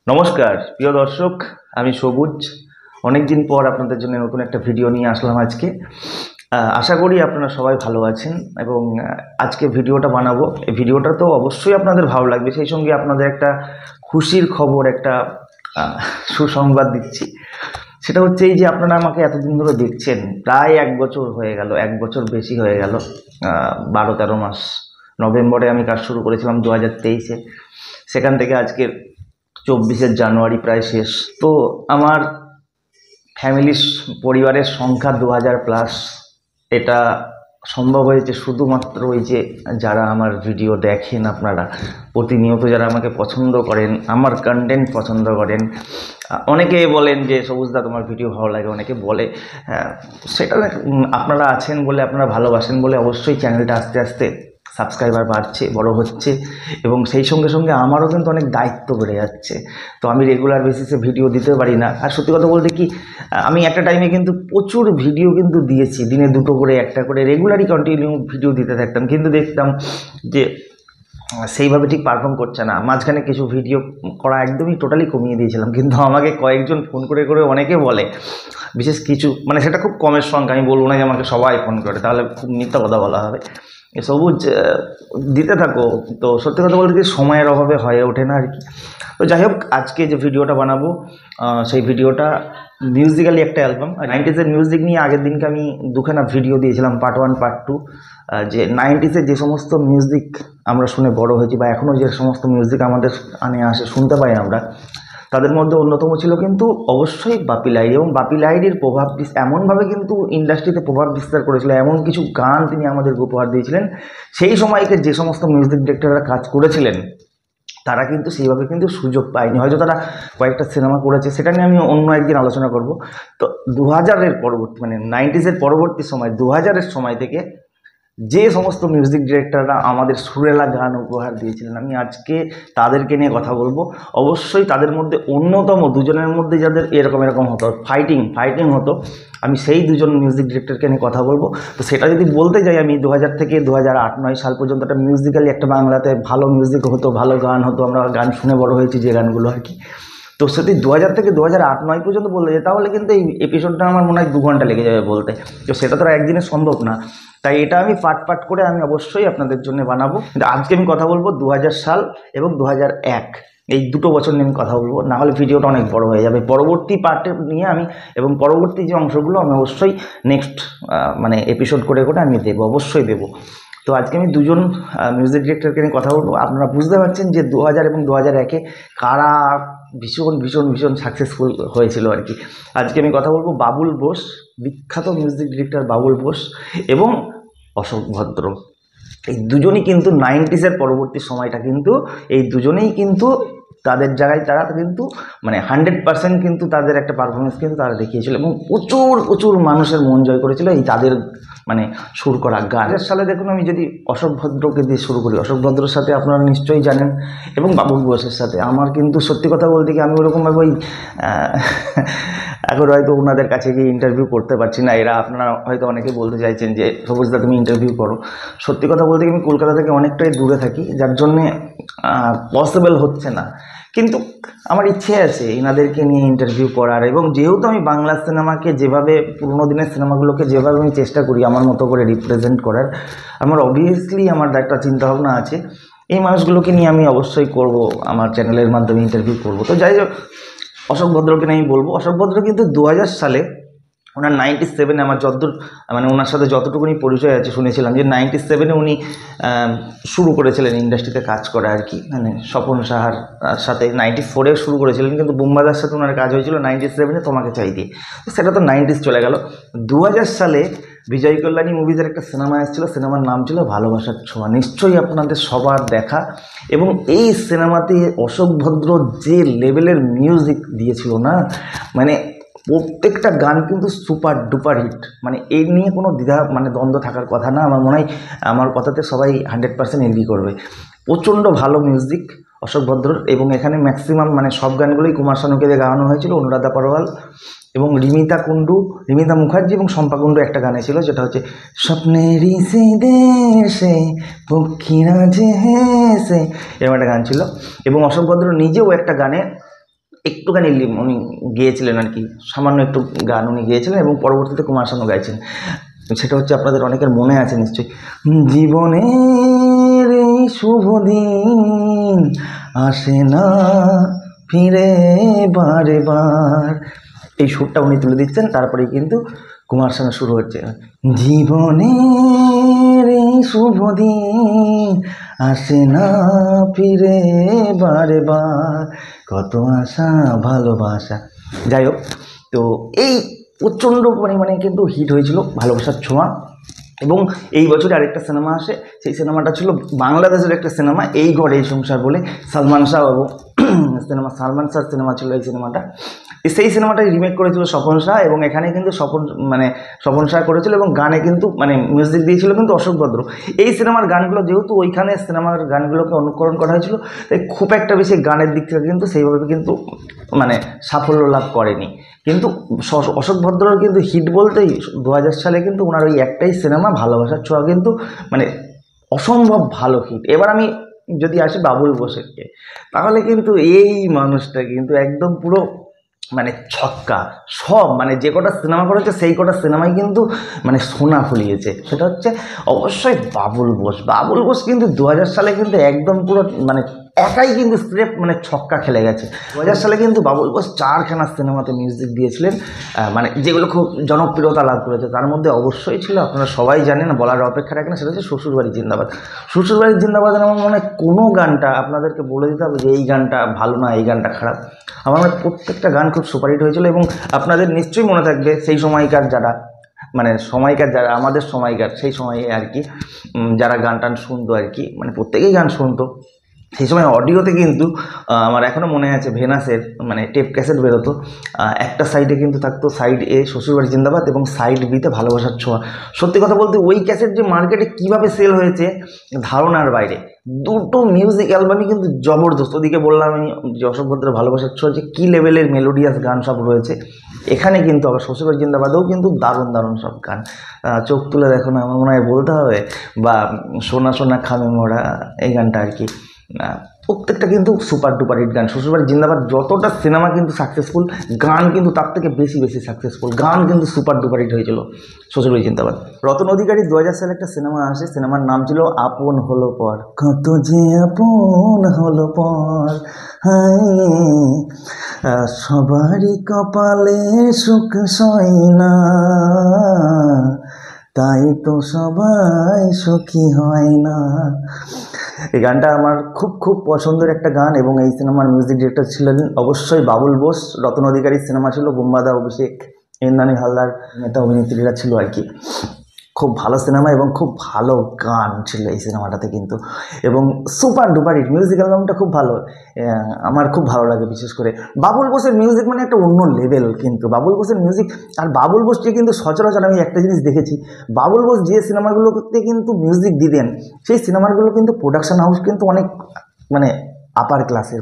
নমস্কার প্রিয় দর্শক, আমি সবুজ। অনেক দিন পর আপনাদের জন্য নতুন একটা ভিডিও নিয়ে আসলাম আজকে। আশা করি আপনারা সবাই ভালো আছেন এবং আজকে ভিডিওটা বানাবো। এই ভিডিওটা তো অবশ্যই আপনাদের ভালো লাগবে, সেই সঙ্গে আপনাদের একটা খুশির খবর, একটা সুসংবাদ দিচ্ছি। সেটা হচ্ছে এই যে আপনারা আমাকে এতদিন ধরে দেখছেন, প্রায় 1 বছর হয়ে গেল, 1 বছর বেশি হয়ে গেল। 12-13 মাস। নভেম্বরে আমি কাজ শুরু করেছিলাম 2023-এ, সেখান থেকে আজকে 24 জানুয়ারি প্রায় শেষ। তো আমার পরিবারের সংখ্যা 2000+। এটা সম্ভব হয়েছে শুধুমাত্র ওই যে যারা আমার ভিডিও দেখেন, আপনারা প্রতিনিয়ত যারা আমাকে পছন্দ করেন, আমার কন্টেন্ট পছন্দ করেন। অনেকে বলেন যে সবুজদা তোমার ভিডিও ভালো লাগে, অনেকে বলে সেটা আপনারা আছেন বলে, আপনারা ভালোবাসেন বলে অবশ্যই চ্যানেলটা আস্তে আস্তে সাবস্ক্রাইবার বাড়ছে, বড় হচ্ছে এবং সেই সঙ্গে সঙ্গে আমারও কিন্তু অনেক দায়িত্ব বেড়ে যাচ্ছে। তো আমি রেগুলার বেসিসে ভিডিও দিতে পারি না। আর সত্যি কথা বলতে কি, আমি একটা টাইমে কিন্তু প্রচুর ভিডিও কিন্তু দিয়েছি, দিনে 2টো করে 1টা করে রেগুলারই কন্টিনিউ ভিডিও দিতে থাকতাম, কিন্তু দেখতাম যে সেইভাবে ঠিক পারফর্ম করছে না। মাঝখানে কিছু ভিডিও করা একদমই টোটালি কমিয়ে দিয়েছিলাম, কিন্তু আমাকে কয়েকজন ফোন করে করে অনেকে বলে, বিশেষ কিছু, মানে সেটা খুব কমের সংখ্যা, আমি বলবো না যে আমাকে সবাই ফোন করে, তাহলে খুব মিথ্যা কথা বলা হবে। সবুজ দিতে থাকো। তো সত্যি কথা বলতে কি, সময়ের অভাবে হয়ে ওঠে না আর কি। তো যাই হোক, আজকে যে ভিডিওটা বানাবো সেই ভিডিওটা মিউজিক্যালি একটা অ্যালবাম। 90s মিউজিক নিয়ে আগের দিনকে আমি 2খানা ভিডিও দিয়েছিলাম, পার্ট 1 পার্ট 2। যে 90s যে সমস্ত মিউজিক আমরা শুনে বড় হয়েছি, বা এখনও যে সমস্ত মিউজিক আমাদের কানে আসে, শুনতে পাই আমরা, তাদের মধ্যে অন্যতম ছিল কিন্তু অবশ্যই বাপি লাহিড়ী। এবং বাপি লাহিড়ীর প্রভাব এমনভাবে কিন্তু ইন্ডাস্ট্রিতে প্রভাব বিস্তার করেছিল, এমন কিছু গান তিনি আমাদের উপহার দিয়েছিলেন। সেই সময়কে যে সমস্ত মিউজিক ডিরেক্টররা কাজ করেছিলেন, তারা কিন্তু সেইভাবে কিন্তু সুযোগ পায়নি। হয়তো তারা কয়েকটা সিনেমা করেছে, সেটা নিয়ে আমি অন্য একদিন আলোচনা করব। তো 2000-এর পরবর্তী, মানে 90s পরবর্তী সময়, 2000-এর সময় থেকে যে সমস্ত মিউজিক ডিরেক্টররা আমাদের সুরেলা গান উপহার দিয়েছিলেন, আমি আজকে তাদেরকে নিয়ে কথা বলবো। অবশ্যই তাদের মধ্যে অন্যতম দুজনের মধ্যে যাদের এরকম হতো, ফাইটিং হতো, আমি সেই দুজন মিউজিক ডিরেক্টরকে নিয়ে কথা বলবো। তো সেটা যদি বলতে যাই, আমি 2000 থেকে 2008-9 সাল পর্যন্ত একটা মিউজিক্যালি, একটা বাংলাতে ভালো মিউজিক হতো, ভালো গান হতো, আমরা গান শুনে বড় হয়েছি যে গানগুলো আর কি। তো সেটি 2000 থেকে 2008-9 পর্যন্ত বলতে যাই, তাহলে কিন্তু এই এপিসোডটা আমার মনে হয় 2 ঘন্টা লেগে যাবে বলতে। তো সেটা তো আর একদিনে সম্ভব না, তাই এটা আমি পার্ট করে আমি অবশ্যই আপনাদের জন্য বানাবো। কিন্তু আজকে আমি কথা বলবো 2000 সাল এবং 2001, এই 2টো বছর নিয়ে আমি কথা বলবো, না হলে ভিডিওটা অনেক বড় হয়ে যাবে। পরবর্তী পার্টে নিয়ে আমি, এবং পরবর্তী যে অংশগুলো আমি অবশ্যই নেক্সট মানে এপিসোড করে আমি দেবো, অবশ্যই দেবো। তো আজকে আমি দুজন মিউজিক ডিরেক্টরকে নিয়ে কথা বলবো। আপনারা বুঝতে পারছেন যে 2000 এবং 2001-এ কারা ভীষণ সাকসেসফুল হয়েছিল আর কি। আজকে আমি কথা বলবো বাবুল বোস, বিখ্যাত মিউজিক ডিরেক্টর বাবুল বোস এবং অশোক ভদ্র। এই দুজনই কিন্তু 90s পরবর্তী সময়টা কিন্তু এই দুজনেই কিন্তু তাদের জায়গায় তারা কিন্তু মানে 100% কিন্তু তাদের একটা পারফরমেন্স কিন্তু তারা দেখিয়েছিল এবং প্রচুর মানুষের মন জয় করেছিল এই তাদের মানে সুর করা গান। এর সালে দেখুন, আমি যদি অশোক ভদ্রকে দিয়ে শুরু করি, অশোক ভদ্রর সাথে আপনারা নিশ্চয়ই জানেন, এবং বাবুল বোসের সাথে আমার কিন্তু সত্যি কথা বলতে কি, আমি ওরকমভাবে ওই এখন হয়তো ওনাদের কাছে গিয়ে ইন্টারভিউ করতে পারছি না। এরা আপনারা হয়তো অনেকে বলতে চাইছেন যে সবুজদা তুমি ইন্টারভিউ করো। সত্যি কথা বলতে কি, আমি কলকাতা থেকে অনেকটাই দূরে থাকি, যার জন্যে পসিবল হচ্ছে না। কিন্তু আমার ইচ্ছে আছে এনাদেরকে নিয়ে ইন্টারভিউ করার, এবং যেহেতু আমি বাংলা সিনেমাকে যেভাবে, পুরোনো দিনের সিনেমাগুলোকে যেভাবে আমি চেষ্টা করি আমার মতো করে রিপ্রেজেন্ট করার, আমার অবভিয়াসলি আমার একটা চিন্তাভাবনা আছে, এই মানুষগুলোকে নিয়ে আমি অবশ্যই করব, আমার চ্যানেলের মাধ্যমে ইন্টারভিউ করব। তো যাই হোক, অশোক ভদ্রকে নিয়ে আমি বলবো। অশোক ভদ্র কিন্তু 2000 সালে, ওনার 97-এ আমার যতদূর, মানে ওনার সাথে যতটুকুনি পরিচয় আছে, শুনেছিলাম যে 97-এ উনি শুরু করেছিলেন ইন্ডাস্ট্রিতে কাজ করা আর কি, মানে স্বপন সাহার সাথে 94-এ শুরু করেছিলেন, কিন্তু বুম্বাদার সাথে ওনার কাজ হয়েছিল 97-এ তোমাকে চাই দিয়ে। তো সেটা তো 90s চলে গেল। 2000 সালে বিজয় কল্যাণী মুভিজের একটা সিনেমা এসেছিলো, সিনেমার নাম ছিল ভালোবাসার ছোঁয়া, নিশ্চয়ই আপনাদের সবার দেখা। এবং এই সিনেমাতে অশোক ভদ্র যে লেভেলের মিউজিক দিয়েছিল না, মানে প্রত্যেকটা গান কিন্তু সুপার ডুপার হিট, মানে এই নিয়ে কোনো দ্বন্দ্ব থাকার কথা না। আমার মনে হয় আমার কথাতে সবাই 100% এগ্রি করবে। প্রচণ্ড ভালো মিউজিক অশোক ভদ্রর, এবং এখানে ম্যাক্সিমাম মানে সব গানগুলোই কুমার শানুকে দিয়ে গাওয়ানো হয়েছিল, অনুরাধা পরওয়াল এবং রিমিতা মুখার্জি এবং শম্পা কুণ্ডু একটা গানে ছিল, যেটা হচ্ছে স্বপ্নেরই সে দেশে পক্ষীরা যে হেসে, এরকম একটা গান ছিল। এবং অশোক ভদ্র নিজেও একটা গানে একটুখানি উনি গেয়েছিলেন আর কি, সামান্য একটু গান উনি গেয়েছিলেন এবং পরবর্তীতে কুমার শানু গাইছেন। সেটা হচ্ছে আপনাদের অনেকের মনে আছে নিশ্চয়ই, জীবনের এই শুভ দিন আসে না ফিরে বারে বার, এই সুরটা উনি তুলে দিচ্ছেন, তারপরেই কিন্তু কুমার শানু শুরু হচ্ছে, জীবনের এই শুভ দিন আসে না ফিরে বারে বার, কত আশা ভালোবাসা। যাই হোক, তো এই প্রচণ্ড পরিমাণে কিন্তু হিট হয়েছিল ভালোবাসার ছোঁয়া। এবং এই বছরে আরেকটা সিনেমা আসে, সেই সিনেমাটা ছিল বাংলাদেশের একটা সিনেমা, এই ঘর এই সংসার বলে, সালমান শাহ এবং সালমান শাহর সিনেমা ছিল এই সিনেমাটা। সেই সিনেমাটাই রিমেক করেছিল স্বপন শাহ, এবং এখানে কিন্তু স্বপন শাহ করেছিল এবং গানে কিন্তু মিউজিক দিয়েছিল কিন্তু অশোক ভদ্র। এই সিনেমার গানগুলো যেহেতু ওইখানে সিনেমার গানগুলোকে অনুকরণ করা হয়েছিল, তাই খুব একটা বেশি গানের দিক থেকে কিন্তু সেইভাবে কিন্তু সাফল্য লাভ করেনি। কিন্তু অশোক ভদ্রর কিন্তু হিট বলতেই 2000 সালে কিন্তু ওনার ওই একটাই সিনেমা ভালোবাসার ছোঁয়া কিন্তু অসম্ভব ভালো হিট। এবার আমি যদি আসি বাবুল বোসেরকে, তাহলে কিন্তু এই মানুষটা কিন্তু একদম পুরো ছক্কা, সব যে কটা সিনেমা করেছে সেই কটা সিনেমাই কিন্তু সোনা ফলিয়েছে। সেটা হচ্ছে অবশ্যই বাবুল বোস কিন্তু 2000 সালে কিন্তু একদম পুরো একাই কিন্তু স্রেফ ছক্কা খেলে গেছে। 2000 সালে কিন্তু বাবুল বোস 4খানা সিনেমাতে মিউজিক দিয়েছিলেন, যেগুলো খুব জনপ্রিয়তা লাভ করেছে। তার মধ্যে অবশ্যই ছিল, আপনারা সবাই জানেন, বলার অপেক্ষা রাখে না, সেটা হচ্ছে শ্বশুরবাড়ি জিন্দাবাদ। শ্বশুরবাড়ি জিন্দাবাদের আমার কোনো গানটা আপনাদেরকে বলে দিতে হবে যে এই গানটা ভালো না, এই গানটা খারাপ। আমার প্রত্যেকটা গান খুব সুপারহিট হয়েছিল। এবং আপনাদের নিশ্চয়ই মনে থাকবে সেই সময়কার যারা আমাদের সময়কার সেই সময়ে আর কি যারা গান টান শুনতো আর কি, প্রত্যেকেই গান শুনতো। সেই সময় অডিওতে কিন্তু আমার এখনও মনে আছে ভেনাসের টেপ ক্যাসেট বেরোতো, একটা সাইডে কিন্তু থাকতো সাইড এ শ্বশুরবাড়ি জিন্দাবাদ এবং সাইড বিতে ভালোবাসার ছোঁয়া। সত্যি কথা বলতে ওই ক্যাসেট যে মার্কেটে কীভাবে সেল হয়েছে ধারণার বাইরে। দুটো মিউজিক অ্যালবামই কিন্তু জবরদস্ত। ওদিকে বললাম আমি যে অশোক ভদ্রের ভালোবাসার ছোঁয়া যে কী লেভেলের মেলোডিয়াস গান সব রয়েছে, এখানে কিন্তু আবার শ্বশুরবাড়ি জিন্দাবাদেও কিন্তু দারুণ দারুণ সব গান। চোখ তুলে দেখো না আমার মনে হয় বলতে হবে, বা সোনা সোনা খামে মোড়া, এই গানটা আর কি, প্রত্যেকটা কিন্তু সুপার ডুপার হিট গান। শ্বশুরবাড়ি জিন্দাবাদ যতটা সিনেমা কিন্তু সাকসেসফুল, গান কিন্তু তার থেকে বেশি সাকসেসফুল, গান কিন্তু সুপার ডুপার হিট হয়েছিল শ্বশুরবাড়ি জিন্দাবাদ। রতন অধিকারী 2000 সালে একটা সিনেমা আসে, সিনেমার নাম ছিল আপন হলো পর, কত যে আপন হলো পর, সবারই কপালে সুখ সয় না, তাই তো সবাই সুখী হয় না। এই গানটা আমার খুব খুব পছন্দের একটা গান। এবং এই সিনেমার মিউজিক ডিরেক্টর ছিলেন অবশ্যই বাবুল বোস। রতন অধিকারীর সিনেমা ছিল, বুম্বাদা, অভিষেক, ইন্দ্রাণী হালদার নেতা অভিনেত্রীরা ছিল আর কি। খুব ভালো সিনেমা এবং খুব ভালো গান ছিল এই সিনেমাটাতে কিন্তু, এবং সুপার ডুপার হিট। মিউজিক অ্যালবামটা খুব ভালো, আমার খুব ভালো লাগে। বিশেষ করে বাবুল বোসের মিউজিক একটা অন্য লেভেল কিন্তু বাবুল বোসের মিউজিক। আর বাবুল বোসকে কিন্তু সচরাচর আমি একটা জিনিস দেখেছি, বাবুল বোস যে সিনেমাগুলোতে কিন্তু মিউজিক দিতেন সেই সিনেমাগুলো কিন্তু প্রোডাকশন হাউস কিন্তু অনেক আপার ক্লাসের,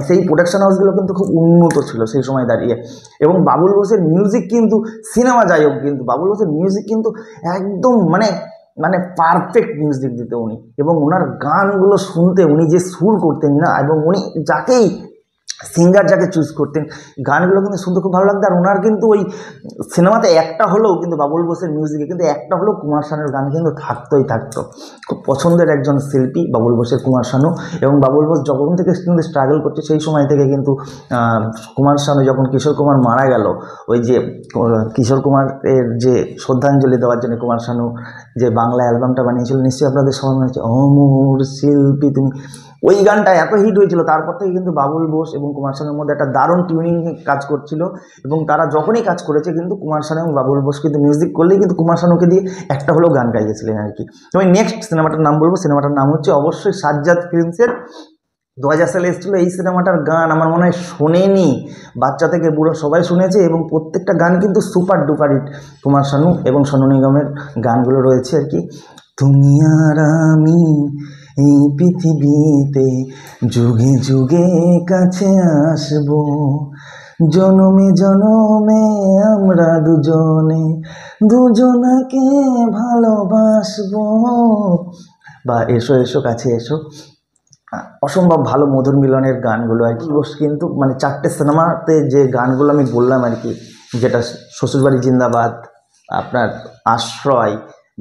সেই প্রোডাকশন হাউসগুলো কিন্তু খুব উন্নত ছিল সেই সময় দাঁড়িয়ে। এবং বাবুল বোসের মিউজিক কিন্তু সিনেমা যাই হোক, কিন্তু বাবুল বোসের মিউজিক কিন্তু একদম পারফেক্ট মিউজিক দিতে উনি। এবং ওনার গানগুলো শুনতে উনি যে সুর করতেন না, এবং উনি যাকেই সিঙ্গার যাকে চুজ করতেন গানগুলো কিন্তু শুনতে খুব ভালো লাগতো। আর ওনার কিন্তু ওই সিনেমাতে একটা হলেও কিন্তু বাবুল বোসের মিউজিকে কিন্তু একটা হলেও কুমার শানুর গান কিন্তু থাকতোই থাকতো। খুব পছন্দের একজন শিল্পী বাবুল বোসের কুমার শানু। এবং বাবুল বোস যখন থেকে কিন্তু স্ট্রাগল করছে সেই সময় থেকে কিন্তু কুমার শানু যখন কিশোর কুমার মারা গেল, ওই যে কিশোর কুমারের যে শ্রদ্ধাঞ্জলি দেওয়ার জন্য কুমার শানু যে বাংলা অ্যালবামটা বানিয়েছিল, নিশ্চয়ই আপনাদের সবাই মনে হচ্ছে অমর শিল্পী তুমি, ওই গানটা এত হিট হয়েছিল। তারপর থেকে কিন্তু বাবুল বোস এবং কুমার শানুর মধ্যে একটা দারুণ টিউনিং কাজ করছিল। এবং তারা যখনই কাজ করেছে কিন্তু কুমার শানু এবং বাবুল বোস কিন্তু মিউজিক করলেই কিন্তু কুমার শানুকে দিয়ে একটা হলেও গান গাইয়েছিলেন আর কি। তো আমি নেক্সট সিনেমাটার নাম বলবো, সিনেমাটার নাম হচ্ছে অবশ্যই সাজ্জাদ ফিল্মসের 2000 সালে এসেছিল। এই সিনেমাটার গান আমার মনে হয় শোনেনি, বাচ্চা থেকে বুড়ো সবাই শুনেছে, এবং প্রত্যেকটা গান কিন্তু super duper hit. Kumar Sanu এবং সোনু নিগমের গানগুলো রয়েছে আর কি। তুমি আর আমি এই পৃথিবীতে যুগে যুগে কাছে আসবো, জনমে জনমে আমরা দুজনাকে ভালোবাসবো, বা এসো এসো কাছে এসো, অসম্ভব ভালো মধুর মিলনের গানগুলো আর কি। কিন্তু মানে 4টে সিনেমাতে যে গানগুলো আমি বললাম আর কি, যেটা শ্বশুরবাড়ি জিন্দাবাদ, আপনার আশ্রয়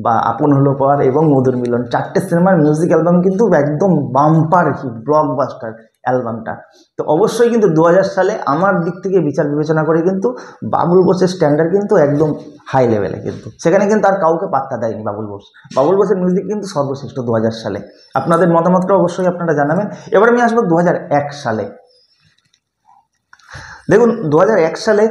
বা আপন হলো পর এবং মধুর মিলন, 4টে সিনেমার মিউজিক অ্যালবাম কিন্তু একদম বাম্পার হিট, ব্লকবাস্টার অ্যালবামটা। তো অবশ্যই কিন্তু 2000 সালে আমার দিক থেকে বিচার বিবেচনা করে কিন্তু বাবুল বোসের স্ট্যান্ডার্ড কিন্তু একদম হাই লেভেলে, কিন্তু সেখানে কিন্তু আর কাউকে পাত্তা দেয়নি বাবুল বোস। বাবুল বোসের মিউজিক কিন্তু সর্বশ্রেষ্ঠ 2000 সালে। আপনাদের মতামতটা অবশ্যই আপনারা জানাবেন। এবার আমি আসবো 2001 সালে। দেখুন 2001 সালে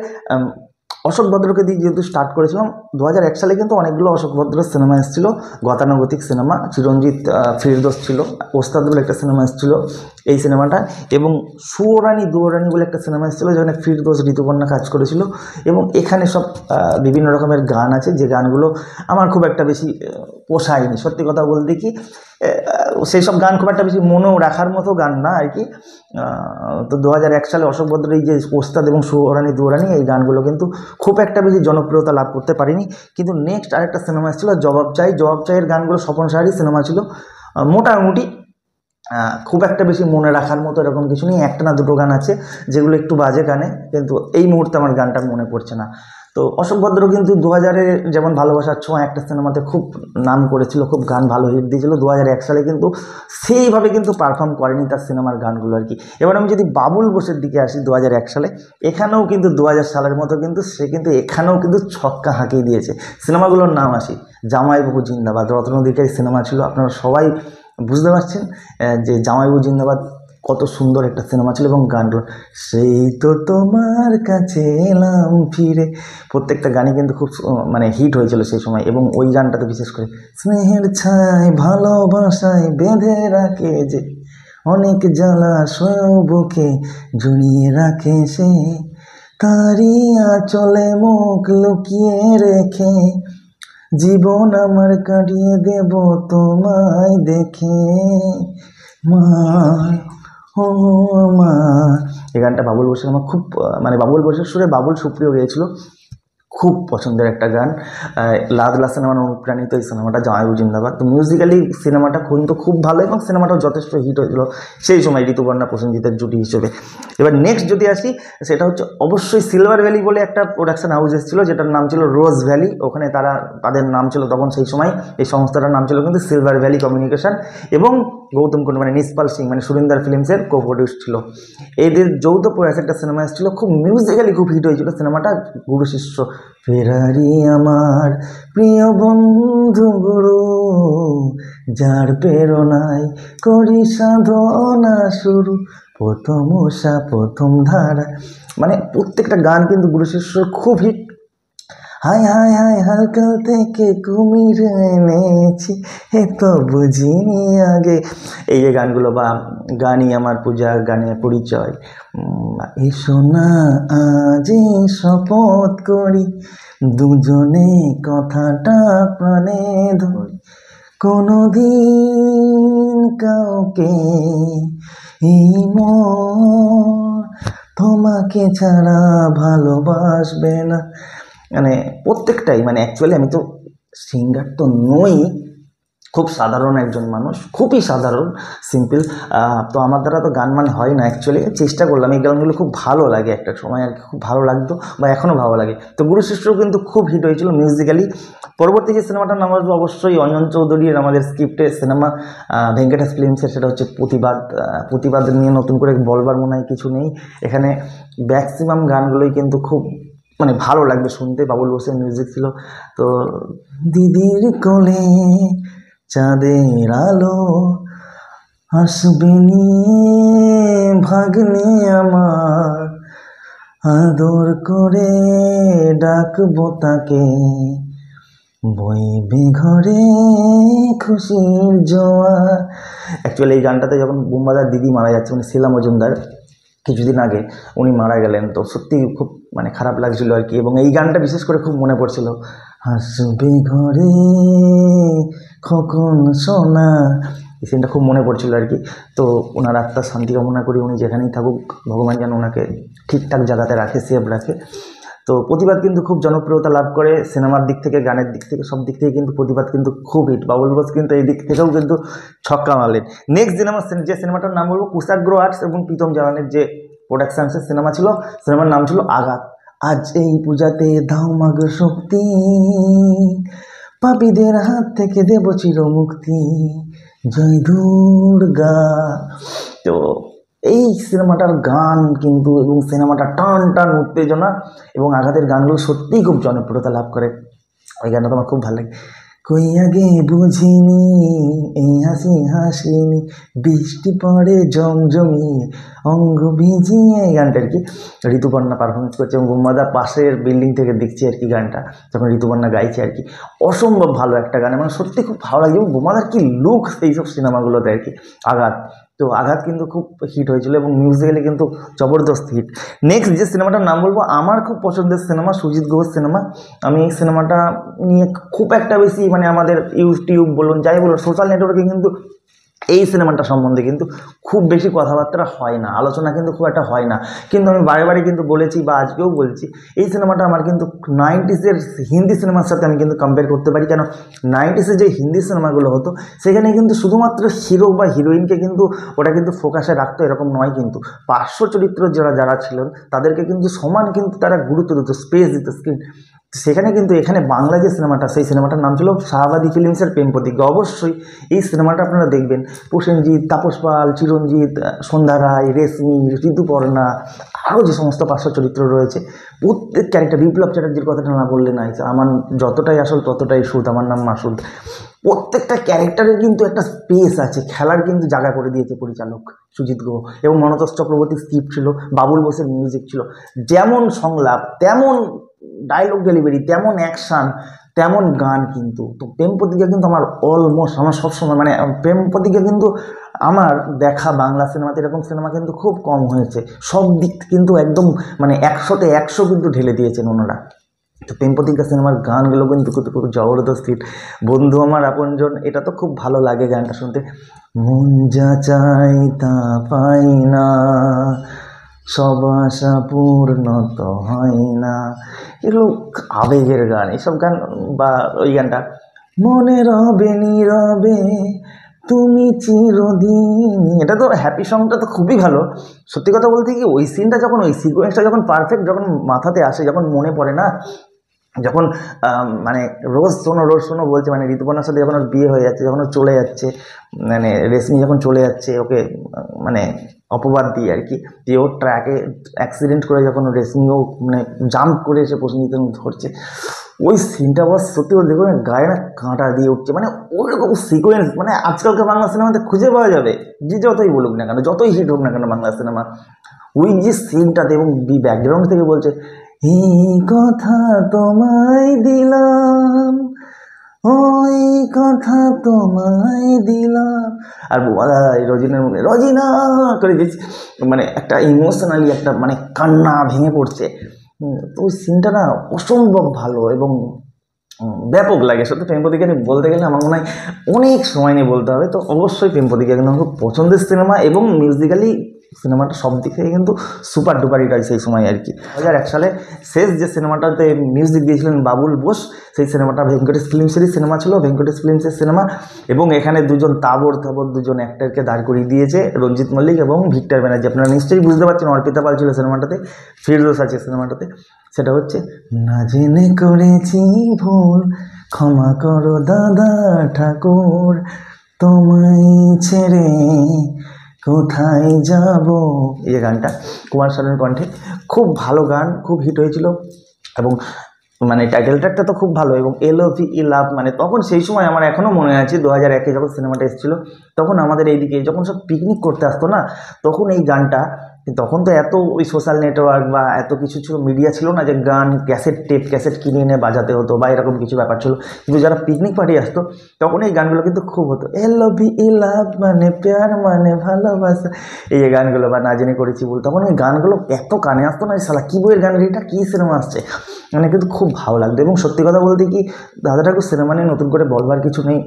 অশোক ভদ্রকে দিয়ে যেহেতু স্টার্ট করেছিলাম, 2001 সালে কিন্তু অনেকগুলো অশোক ভদ্রের সিনেমা এসেছিলো, গতানুগতিক সিনেমা। চিরঞ্জিত, ফিরদোস ছিল, ওস্তাদ বলে একটা সিনেমা এসেছিলো এই সিনেমাটা, এবং সুয়োরানী দুয়োরানী বলে একটা সিনেমা এসেছিলো যেখানে ফিরদোস, ঋতুপর্ণা কাজ করেছিল। এবং এখানে সব বিভিন্ন রকমের গান আছে, যে গানগুলো আমার খুব একটা বেশি পোষায়নি, সত্যি কথা বলতে কি সেই সব গান খুব একটা বেশি মনেও রাখার মতো গান না আর কি। তো 2001 সালে অশোক ভদ্রের এই যে ওস্তাদ এবং সুয়োরানী দুয়োরানী, এই গানগুলো কিন্তু খুব একটা বেশি জনপ্রিয়তা লাভ করতে পারিনি। কিন্তু নেক্সট আরেকটা সিনেমা এসেছিলো জবাব চাই। জবাব চাইয়ের গানগুলো স্বপন শাহরি সিনেমা ছিল, মোটামুটি খুব একটা বেশি মনে রাখার মতো এরকম কিছু নেই। একটা না দুটো গান আছে যেগুলো একটু বাজে গানে, কিন্তু এই মুহূর্তে আমার গানটা মনে পড়ছে না। তো অশোক ভদ্র কিন্তু 2000-এ যেমন ভালোবাসার ছোঁয়া একটা সিনেমাতে খুব নাম করেছিল, খুব গান ভালো হিট দিয়েছিল, 2001 সালে কিন্তু সেইভাবে কিন্তু পারফর্ম করেনি তার সিনেমার গানগুলো আর কি। এবার আমি যদি বাবুল বোসের দিকে আসি 2001 সালে, এখানেও কিন্তু 2000 সালের মতো কিন্তু সে কিন্তু এখানেও কিন্তু ছক্কা হাঁকিয়ে দিয়েছে। সিনেমাগুলোর নাম আসি, জামাইবাবু জিন্দাবাদ, রত্ন অধিকারী সিনেমা ছিল, আপনারা সবাই বুঝতে পারছেন যে জামাইবাবু জিন্দাবাদ কত সুন্দর একটা সিনেমা ছিল। এবং গানগুলো, সেই তো তোমার কাছে এলাম ফিরে, প্রত্যেকটা গানই কিন্তু খুব মানে হিট হয়েছিল সেই সময়। এবং ওই গানটাতে বিশেষ করে, স্নেহের ছাই ভালোবাসায় বেঁধে রাখে যে, অনেক জ্বালা সয়েও বুকে জড়িয়ে রাখে সে, তারই আঁচলে মুখ লুকিয়ে রেখে, জীবন আমার কাটিয়ে দেব তোমায় দেখে, মা ও মা। এই গানটা বাবুল বোসের আমার খুব মানে বাবুল বোসের সুরে বাবুল সুপ্রিয় গেয়েছিল, খুব পছন্দের একটা গান। লাদলা সিনেমার অনুপ্রাণিত এই সিনেমাটা জামাইবাবু জিন্দাবাদ। তো মিউজিক্যালি সিনেমাটা কিন্তু খুব ভালো, এবং সিনেমাটাও যথেষ্ট হিট হয়েছিল সেই সময় ঋতুপর্ণা প্রসেনজিতের জুটি হিসেবে। এবার নেক্সট যদি আসি, সেটা হচ্ছে অবশ্যই সিলভার ভ্যালি বলে একটা প্রোডাকশন হাউস এসেছিলো, যেটার নাম ছিল রোজ ভ্যালি। ওখানে তাদের নাম ছিল তখন, সেই সময় এই সংস্থাটার নাম ছিল কিন্তু সিলভার ভ্যালি কমিউনিকেশন, এবং গৌতম কুন্ডু মানে নিসপাল সিং মানে সুরিন্দর ফিল্মসের কো প্রডিউস ছিল। এদের যৌথ প্রয়াস একটা সিনেমা এসেছিলো, খুব মিউজিক্যালি খুব হিট হয়েছিল সিনেমাটা, গুরু শিষ্য। ফেরারি আমার প্রিয় বন্ধু গুরু, যার প্রেরণায় করি সাধনা শুরু, প্রথম উষা প্রথম ধারা, মানে প্রত্যেকটা গান কিন্তু গুরু শিষ্য খুব হিট। হায় হায় হায় হালকা থেকে কুমির এনেছি, এ তো বুঝিনি আগে, এই যে গানগুলো, বা গানই আমার পূজা, গানে পরিচয়, এসো না আজই শপথ করি, দুজনে কথাটা প্রাণে ধরি, কোনোদিন কাউকে এই মন তোমাকে ছাড়া ভালোবাসবে না। মানে প্রত্যেকটাই, মানে অ্যাকচুয়ালি আমি তো সিঙ্গার তো নই, খুব সাধারণ একজন মানুষ, খুবই সাধারণ সিম্পল। তো আমার দ্বারা তো গান মান হয় না অ্যাকচুয়ালি, চেষ্টা করলাম। এই গানগুলো খুব ভালো লাগে, একটা সময় আর কি খুব ভালো লাগতো, বা এখনও ভালো লাগে। তো গুরু শিষ্যও কিন্তু খুব হিট হয়েছিল মিউজিক্যালি। পরবর্তী যে সিনেমাটার নাম আসবে অবশ্যই অঞ্জন চৌধুরীর আমাদের স্ক্রিপ্টে সিনেমা, ভেঙ্কটেশ ফিল্মসের, সেটা হচ্ছে প্রতিবাদ। প্রতিবাদ নিয়ে নতুন করে বলবার মনে হয় কিছু নেই এখানে, ম্যাক্সিমাম গানগুলোই কিন্তু খুব মানে ভালো লাগবে শুনতে, বাবুল বোসের মিউজিক ছিল। তো দিদির কোলে চাঁদের আলো আসবে নিয়ে ভাগ্নে আমার, আদর করে ডাকবো তাকে, বইবে ঘরে খুশির জোয়ার। অ্যাকচুয়ালি এই গানটাতে যখন বুম্বাদার দিদি মারা যাচ্ছে, মানে শিলা মজুমদার, কিছুদিন আগে উনি মারা গেলেন, তো সত্যি খুব মানে খারাপ লাগছিল আর কি। এবং এই গানটা বিশেষ করে খুব মনে পড়ছিল, হাসবে ঘরে খোকন সোনা, এই সিনটা খুব মনে পড়ছিল আর কি। তো ওনার আত্মার শান্তি কামনা করি, উনি যেখানেই থাকুক ভগবান যেন ওনাকে ঠিকঠাক জায়গাতে রাখে, সেভ রাখে। তো প্রতিবাদ কিন্তু খুব জনপ্রিয়তা লাভ করে সিনেমার দিক থেকে, গানের দিক থেকে, সব দিক থেকে কিন্তু প্রতিবাদ কিন্তু খুব হিট। বাবুল বোস কিন্তু এই দিক থেকেও কিন্তু ছক্কা মারলেন। নেক্সট যে সিনেমাটার নাম বলবো, কুশাগ্র আর্টস এবং প্রীতম জাওয়ানের যে প্রোডাকশনসের সিনেমা ছিল, সিনেমার নাম ছিল আঘাত। আজ এই পূজাতে দাও মাগ শক্তি, পাপীদের হাত থেকে দেব চিরমুক্তি, জয় দুর্গা। তো এই সিনেমাটার গান কিন্তু, এবং সিনেমাটা টান টান উত্তেজনা, এবং আঘাতের গানগুলো সত্যিই খুব জনপ্রিয়তা লাভ করে। ওই গানটা তো আমার খুব ভালো লাগে। কই আগে বুঝিনি এই হাসি হাসিনি, বৃষ্টি পড়ে জমজমি অঙ্গ ভিজিয়ে, এই গানটা আর কি ঋতুপর্ণা পারফরমেন্স করছে, এবং বোম্বাদা পাশের বিল্ডিং থেকে দেখছি আর কি গানটা, যখন ঋতুপর্ণা গাইছে আর কি। অসম্ভব ভালো একটা গান, মানে সত্যি খুব ভালো লাগে। এবং বোম্বাদার কি লুক এইসব সিনেমাগুলোতে আর কি। আঘাত, তো আঘাত কিন্তু খুব হিট হয়েছিল, এবং মিউজিক্যালি কিন্তু জবরদস্ত হিট। নেক্সট যে সিনেমাটার নাম বলবো, আমার খুব পছন্দের সিনেমা, সুজিত ঘোষ সিনেমা। আমি এই সিনেমাটা নিয়ে খুব একটা বেশি, মানে আমাদের ইউটিউব বলুন, যাই বলুন, সোশ্যাল নেটওয়ার্কে কিন্তু এই সিনেমাটা সম্বন্ধে কিন্তু খুব বেশি কথাবার্তা হয় না, আলোচনা কিন্তু খুব একটা হয় না। কিন্তু আমি বারে বারে কিন্তু বলেছি, বা আজকেও বলছি, এই সিনেমাটা আমার কিন্তু 90s হিন্দি সিনেমার সাথে আমি কিন্তু কম্পেয়ার করতে পারি। কেন, 90s যে হিন্দি সিনেমাগুলো হতো, সেখানে কিন্তু শুধুমাত্র হিরো বা হিরোইনকে কিন্তু ওটা কিন্তু ফোকাসে রাখতো, এরকম নয়। কিন্তু পার্শ্ব চরিত্র যারা ছিলেন, তাদেরকে কিন্তু সমান কিন্তু তারা গুরুত্ব দিত, স্পেস দিত স্ক্রিন। সেখানে কিন্তু এখানে বাংলা যে সিনেমাটা, সেই সিনেমাটার নাম ছিল শাহাবাদী ফিল্মসের প্রেম প্রতিজ্ঞা। অবশ্যই এই সিনেমাটা আপনারা দেখবেন। প্রসেনজিৎ, তাপস পাল, চিরঞ্জিত, সন্ধ্যা রায়, রেশমি, ঋতুপর্ণা, আরও যে সমস্ত পার্শ্ব চরিত্র রয়েছে, প্রত্যেক ক্যারেক্টার, বিপ্লব চ্যাটার্জির কথাটা না বললে নাই, আমার যতটাই আসল ততটাই সুদ, আমার নাম মাসুদ। প্রত্যেকটা ক্যারেক্টারের কিন্তু একটা স্পেস আছে, খেলার কিন্তু জায়গা করে দিয়েছে পরিচালক সুজিত গুহ। এবং মনতোষ চক্রবর্তীর স্ক্রিপ্ট ছিল, বাবুল বোসের মিউজিক ছিল। যেমন সংলাপ, তেমন ডায়লগ ডেলিভারি, তেমন অ্যাকশান, তেমন গান কিন্তু। তো প্রেম প্রতিজ্ঞা কিন্তু আমার অলমোস্ট, আমার সবসময়, মানে প্রেম প্রতিজ্ঞা কিন্তু আমার দেখা বাংলা সিনেমাতে এরকম সিনেমা কিন্তু খুব কম হয়েছে। সব দিক কিন্তু একদম, মানে 100তে 100 কিন্তু ঢেলে দিয়েছেন ওনারা। তো প্রেম প্রতিজ্ঞা সিনেমার গানগুলো কিন্তু খুব জবরদস্ত হিট। বন্ধু আমার আপনজন, এটা তো খুব ভালো লাগে গানটা শুনতে। মন যা চাই তা পাই না, সব আশা পূর্ণ তো হয় না, এগুলো আবেগের গান। এইসব গান, বা ওই গানটা, মনে রবে নীরবে তুমি চিরদিন, এটা তো হ্যাপি সংটা তো খুবই ভালো। সত্যি কথা বলতে কি, ওই সিনটা যখন, ওই সিকোয়েন্সটা যখন পারফেক্ট, যখন মাথাতে আসে, যখন মনে পড়ে না, যখন মানে রোজ শোনো বলছে, মানে ঋতুপর্ণার সাথে যখন ওর বিয়ে হয়ে যাচ্ছে, যখন ও চলে যাচ্ছে, মানে রেশমি যখন চলে যাচ্ছে ওকে মানে অপবাদ দিয়ে আর কি, যে ওর ট্র্যাকে অ্যাক্সিডেন্ট করে যখন রেশমিও মানে জাম্প করে এসে প্রসেনজিৎ ধরছে, ওই সিনটা বস সত্যি বলতে দেখো, গায়ে না কাঁটা দিয়ে উঠছে। মানে ওইরকম সিকোয়েন্স মানে আজকালকার বাংলা সিনেমাতে খুঁজে পাওয়া যাবে, যে যতই বলুক না কেন, যতই হিট হোক না কেন বাংলা সিনেমা, ওই যে সিনটাতে, এবং ব্যাকগ্রাউন্ড থেকে বলছে, এই কথা তোমায় দিলাম, ওই কথা তোমায় দিলাম, আর রজিনার মুখে রজিনা করে দিচ্ছি, মানে একটা ইমোশনালি একটা মানে কান্না ভেঙে পড়ছে। তো ওই সিনটা না অসম্ভব ভালো এবং ব্যাপক লাগে। সত্যি প্রেম প্রতিজ্ঞা নিয়ে বলতে গেলে আমার মনে হয় অনেক সময় নিয়ে বলতে হবে। তো অবশ্যই প্রেম প্রতিজ্ঞা কিন্তু আমার খুব পছন্দের সিনেমা, এবং মিউজিক্যালি সিনেমাটা সব দিক থেকে কিন্তু সুপার ডুপার হিট হয় সেই সময় আর কি। 2001 সালে শেষ যে সিনেমাটাতে মিউজিক দিয়েছিলেন বাবুল বোস, সেই সিনেমাটা ভেঙ্কটেশ ফিল্মসেরই সিনেমা ছিল, ভেঙ্কটেশ ফিল্মসের সিনেমা। এবং এখানে দুজন তাবড় দুজন অ্যাক্টরকে দাঁড় করিয়ে দিয়েছে, রঞ্জিত মল্লিক এবং ভিক্টর ব্যানার্জি। আপনারা নিশ্চয়ই বুঝতে পারছেন, অর্পিতা পাল ছিল সিনেমাটাতে, ফিরদৌস আছে সিনেমাটাতে। সেটা হচ্ছে, না জেনে করেছি ভুল, ক্ষমা করো দাদা ঠাকুর, তোমায় ছেড়ে কোথায় যাব, এই গানটা কুমার শানুর কণ্ঠে, খুব ভালো গান, খুব হিট হয়েছিল। এবং মানে টাইটেল ট্র্যাকটা তো খুব ভালো, এবং LOVE লাভ, মানে তখন সেই সময় আমার এখনও মনে আছে 2001-এ যখন সিনেমাটা এসেছিলো, তখন আমাদের এইদিকে যখন সব পিকনিক করতে আসতো না, তখন এই গানটা, তখন তো এত ওই সোশ্যাল নেটওয়ার্ক বা এত কিছু ছিল, মিডিয়া ছিল না যে গান ক্যাসেট কিনে এনে বাজাতে হতো বা এরকম কিছু ব্যাপার ছিল। কিন্তু যারা পিকনিক পার্টি আসতো, তখন এই গানগুলো কিন্তু খুব হতো। LOVE লাভ মানে প্যার মানে ভালোবাসা, এই গানগুলো, বা না জেনে করেছি ভুল, তখন এই গানগুলো এত কানে আসতো না, সালা কী বইয়ের গান, এটা কী সিনেমা আসছে, মানে কিন্তু খুব ভালো লাগতো। এবং সত্যি কথা বলতে কি, দাদা ঠাকুর সিনেমা নিয়ে নতুন করে বলবার কিছু নেই।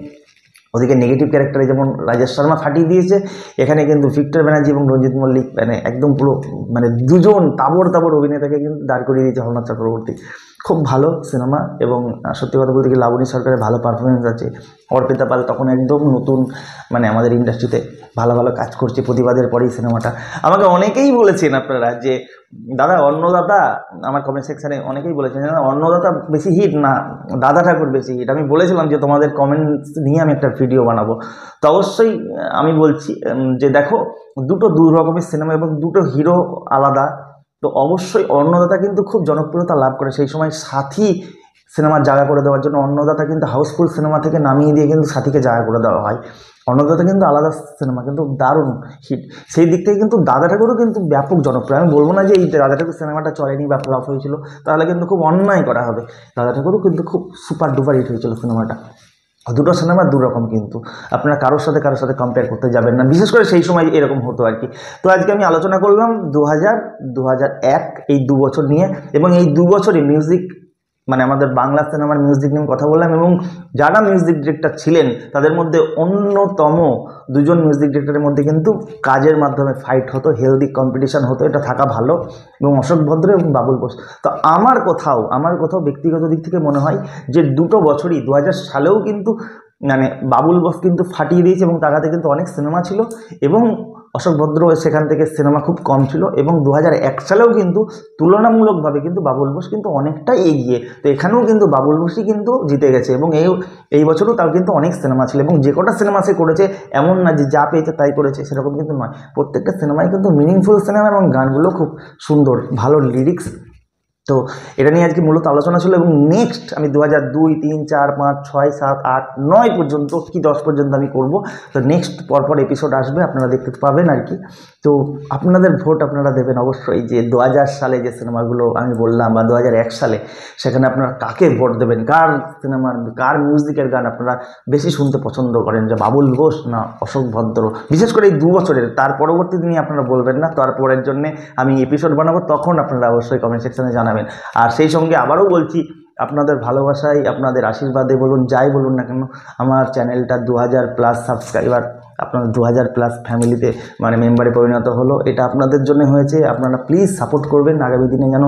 ওদিকে নেগেটিভ ক্যারেক্টারে যেমন রাজেশ শর্মা ফাটিয়ে দিয়েছে, এখানে কিন্তু ভিক্টর ব্যানার্জি এবং রঞ্জিত মল্লিক মানে একদম পুরো মানে দুজন তাবড় অভিনেতাকে কিন্তু দাঁড় করিয়ে দিয়েছে হরনাথ চক্রবর্তী। খুব ভালো সিনেমা, এবং সত্যি কথা বলতে গেলে লাবণী সরকারের ভালো পারফরমেন্স আছে। অর্পিতা পাল তখন একদম নতুন, মানে আমাদের ইন্ডাস্ট্রিতে ভালো কাজ করছে। প্রতিবাদের পরেই সিনেমাটা, আমাকে অনেকেই বলেছেন আপনারা যে দাদা অন্নদাতা, আমার কমেন্ট সেকশানে অনেকেই বলেছেন যে অন্নদাতা বেশি হিট না দাদা ঠাকুর বেশি হিট। আমি বলেছিলাম যে তোমাদের কমেন্টস নিয়ে আমি একটা ভিডিও বানাবো। তো অবশ্যই আমি বলছি যে দেখো, দুটো দু রকমের সিনেমা এবং দুটো হিরো আলাদা। তো অবশ্যই অন্নদাতা কিন্তু খুব জনপ্রিয়তা লাভ করে সেই সময় সাথী সিনেমার জায়গা করে দেওয়ার জন্য। অন্নদাতা কিন্তু হাউসফুল সিনেমা থেকে নামিয়ে দিয়ে কিন্তু সাথীকে জায়গা করে দেওয়া হয়। অন্নদাতা কিন্তু আলাদা সিনেমা, কিন্তু দারুণ হিট। সেই দিক থেকে কিন্তু দাদা ঠাকুরও কিন্তু ব্যাপক জনপ্রিয়। আমি বলবো না যে এই দাদা ঠাকুর সিনেমাটা চলেনি বা ফ্লপ হয়েছিল, তাহলে কিন্তু খুব অন্যায় করা হবে। দাদা ঠাকুরও কিন্তু খুব সুপার ডুপার হিট হয়েছিল সিনেমাটা। দুটো সিনেমা দুরকম, কিন্তু আপনারা কারোর সাথে কম্পেয়ার করতে যাবেন না, বিশেষ করে সেই সময় এরকম হতো আর কি। তো আজকে আমি আলোচনা করলাম 2000-2001 এই 2 বছর নিয়ে, এবং এই 2 বছরই মিউজিক মানে আমাদের বাংলা সিনেমার মিউজিক নিয়ে কথা বললাম। এবং যারা মিউজিক ডিরেক্টর ছিলেন তাদের মধ্যে অন্যতম দুজন মিউজিক ডিরেক্টরের মধ্যে কিন্তু কাজের মাধ্যমে ফাইট হতো, হেলদি কম্পিটিশান হতো, এটা থাকা ভালো। এবং অশোক ভদ্র এবং বাবুল বোস। তো আমার কোথাও ব্যক্তিগত দিক থেকে মনে হয় যে দুটো বছরই 2000 সালেও কিন্তু মানে বাবুল বোস কিন্তু ফাটিয়ে দিয়েছে, এবং তার হাতে কিন্তু অনেক সিনেমা ছিল, এবং অশোক ভদ্র সেখান থেকে সিনেমা খুব কম ছিল। এবং 2001 সালেও কিন্তু তুলনামূলকভাবে কিন্তু বাবুল বোস কিন্তু অনেকটাই এগিয়ে। তো এখানেও কিন্তু বাবুল বোসই কিন্তু জিতে গেছে, এবং এই বছরও তার কিন্তু অনেক সিনেমা ছিল, এবং যে কটা সিনেমা সে করেছে এমন না যে যা পেয়েছে তাই করেছে, সেরকম কিন্তু নয়। প্রত্যেকটা সিনেমায় কিন্তু মিনিংফুল সিনেমা, এবং গানগুলো খুব সুন্দর, ভালো লিরিক্স। তো এটা নিয়ে আজকে মূলত আলোচনা ছিল। এবং নেক্সট আমি 2002, 3, 4, 5, 6, 7, 8, 9 পর্যন্ত কি 10 পর্যন্ত আমি করব। তো নেক্সট পরপর এপিসোড আসবে, আপনারা দেখতে পাবেন আর কি। তো আপনাদের ভোট আপনারা দেবেন অবশ্যই, যে 2000 সালে যে সিনেমাগুলো আমি বললাম বা 2001 সালে, সেখানে আপনারা কাকে ভোট দেবেন, কার সিনেমার কার মিউজিকের গান আপনারা বেশি শুনতে পছন্দ করেন, যে বাবুল বোস না অশোক ভদ্র। বিশেষ করে এই 2 বছরের, তার পরবর্তী দিনে আপনারা বলবেন না, তারপরের জন্যে আমি এপিসোড বানাবো, তখন আপনারা অবশ্যই কমেন্ট সেকশনে জানাবেন। আর সেই সঙ্গে আবারও বলছি, আপনাদের ভালোবাসায়, আপনাদের আশীর্বাদে বলুন, যাই বলুন না কেন, আমার চ্যানেলটা 2000+ সাবস্ক্রাইবার, আপনাদের 2000+ ফ্যামিলিতে মানে মেম্বারে পরিণত হলো। এটা আপনাদের জন্য হয়েছে, আপনারা প্লিজ সাপোর্ট করবেন। আগামী দিনে যেন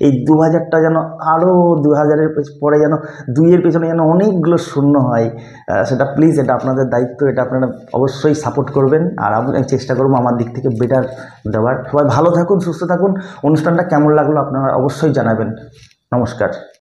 এই 2000টা যেন আরও 2000-এর পরে যেন 2-এর পেছনে যেন অনেকগুলো শূন্য হয়, সেটা প্লিজ, এটা আপনাদের দায়িত্ব, এটা আপনারা অবশ্যই সাপোর্ট করবেন। আর আমি চেষ্টা করবো আমার দিক থেকে বেটার দেওয়ার। সবাই ভালো থাকুন, সুস্থ থাকুন। অনুষ্ঠানটা কেমন লাগলো আপনারা অবশ্যই জানাবেন। নমস্কার।